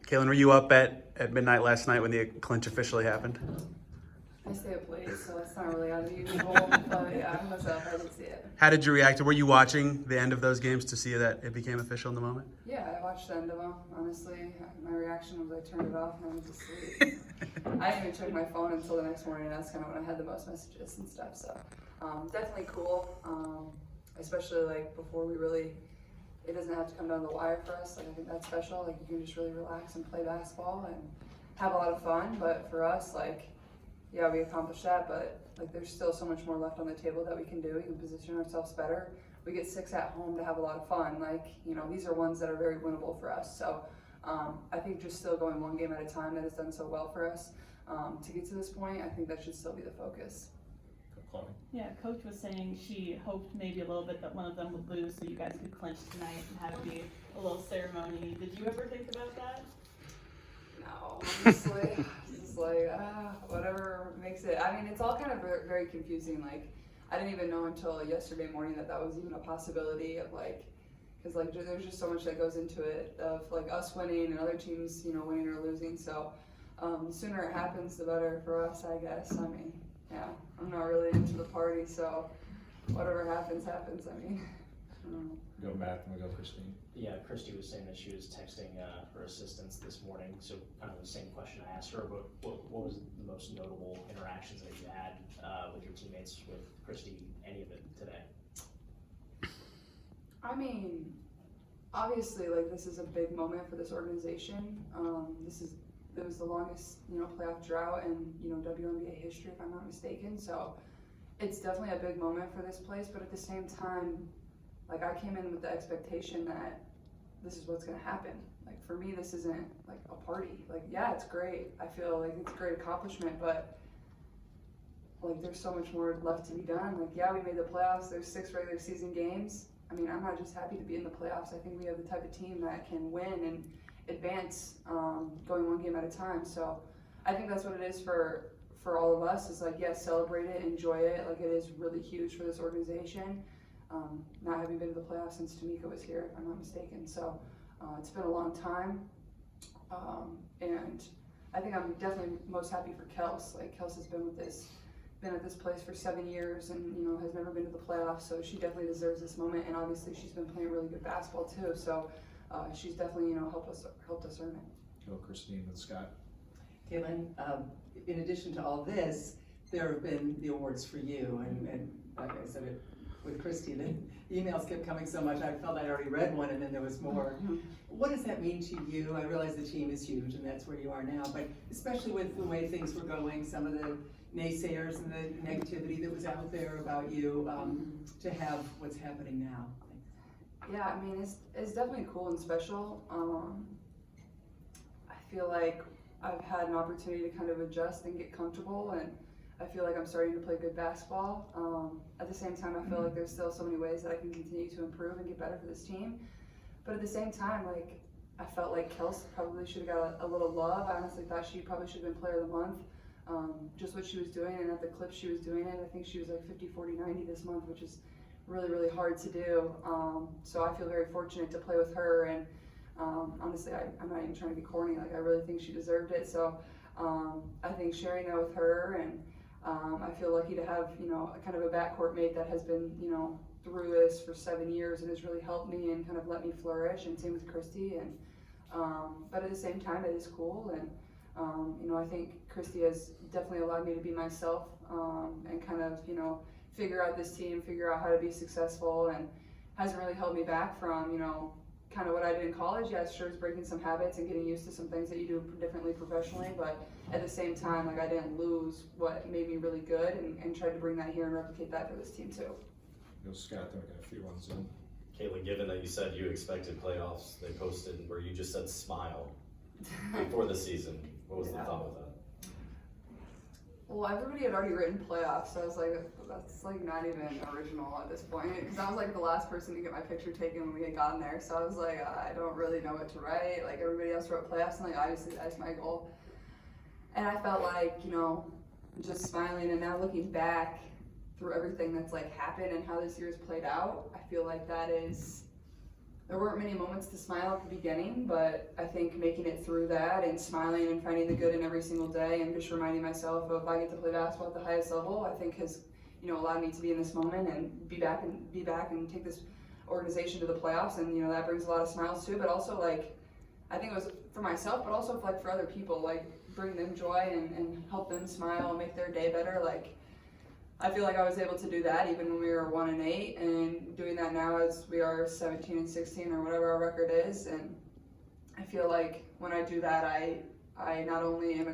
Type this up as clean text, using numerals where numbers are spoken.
Kaylin, were you up at midnight last night when the clinch officially happened? I stay up late, so it's not really unusual. But yeah, I was up. I did see it. How did you react? Were you watching the end of those games to see that it became official in the moment? Yeah, I watched the end of them. Honestly, my reaction was I turned it off and I went to sleep. I didn't even check my phone until the next morning. That's kind of when I had the most messages and stuff. So definitely cool. Especially like before we really. It doesn't have to come down to the wire for us. Like I think that's special. Like you can just really relax and play basketball and have a lot of fun. But for us, like. Yeah, we accomplished that, but like there's still so much more left on the table that we can do. We can position ourselves better. We get 6 at home to have a lot of fun. Like, you know, these are ones that are very winnable for us. So I think just still going one game at a time that has done so well for us to get to this point, I think that should still be the focus. Yeah, Coach was saying she hoped maybe a little bit that one of them would lose so you guys could clinch tonight and have it be a little ceremony. Did you ever think about that? No, honestly. Like whatever makes it. I mean, it's all kind of very, very confusing. Like I didn't even know until yesterday morning that was even a possibility of like, because like there's just so much that goes into it of like us winning and other teams, you know, winning or losing. So the sooner it happens, the better for us, I guess. I mean, yeah, I'm not really into the party, so whatever happens, happens. I mean. Go Matt, and we go Christine. Yeah, Christy was saying that she was texting her assistants this morning, so kind of the same question I asked her, but what was the most notable interactions that you had with your teammates, with Christy, any of it today? I mean, obviously, like this is a big moment for this organization. It was the longest, you know, playoff drought in, you know, WNBA history, if I'm not mistaken. So it's definitely a big moment for this place, but at the same time, like I came in with the expectation that this is what's gonna happen. Like for me, this isn't like a party. Like yeah, it's great. I feel like it's a great accomplishment, but like there's so much more left to be done. Like yeah, we made the playoffs. There's 6 regular season games. I mean, I'm not just happy to be in the playoffs. I think we have the type of team that can win and advance, going one game at a time. So I think that's what it is for all of us. Is like yeah, celebrate it, enjoy it. Like it is really huge for this organization. Not having been to the playoffs since Tamika was here, if I'm not mistaken. So it's been a long time. And I think I'm definitely most happy for Kels. Like Kels has been at this place for 7 years and, you know, has never been to the playoffs. So she definitely deserves this moment. And obviously she's been playing really good basketball too. So she's definitely, you know, helped us earn it. Go Christine and Scott. Kaylin, in addition to all this, there have been the awards for you, and like I said it with Christy, the emails kept coming so much, I felt I'd already read one and then there was more. Mm-hmm. What does that mean to you? I realize the team is huge and that's where you are now, but especially with the way things were going, some of the naysayers and the negativity that was out there about you, to have what's happening now. Yeah, I mean, it's definitely cool and special. I feel like I've had an opportunity to kind of adjust and get comfortable, and I feel like I'm starting to play good basketball. At the same time, I feel like there's still so many ways that I can continue to improve and get better for this team. But at the same time, like, I felt like Kels probably should have got a little love. I honestly thought she probably should have been player of the month. Just what she was doing, and at the clip she was doing it, I think she was like 50, 40, 90 this month, which is really, really hard to do. So I feel very fortunate to play with her, and honestly, I'm not even trying to be corny, like I really think she deserved it. So I think sharing that with her, and I feel lucky to have, you know, kind of a backcourt mate that has been, you know, through this for 7 years and has really helped me and kind of let me flourish, and same with Christy. And but at the same time, it is cool, and you know, I think Christy has definitely allowed me to be myself, and kind of, you know, figure out this team, figure out how to be successful, and hasn't really held me back from, you know, kind of what I did in college. Yeah, sure, it's breaking some habits and getting used to some things that you do differently professionally, but at the same time, like I didn't lose what made me really good, and tried to bring that here and replicate that for this team too. Go Scott, then we got a few ones in. Caitlin, given that you said you expected playoffs, they posted where you just said smile before the season. What was the thought with that? Well, everybody had already written playoffs, so I was like, that's like not even original at this point, because I was like the last person to get my picture taken when we had gotten there. So I was like, I don't really know what to write. Like everybody else wrote playoffs, and like obviously that's my goal. And I felt like, you know, just smiling, and now looking back through everything that's like happened and how this year's played out, I feel like that is there weren't many moments to smile at the beginning, but I think making it through that and smiling and finding the good in every single day and just reminding myself of I get to play basketball at the highest level, I think has, allowed me to be in this moment and be back and take this organization to the playoffs, and that brings a lot of smiles too. But also, like, I think it was for myself, but also for other people, like bring them joy and help them smile and make their day better. Like, I feel like I was able to do that even when we were 1-8, and doing that now as we are 17-16 or whatever our record is. And I feel like when I do that, I not only am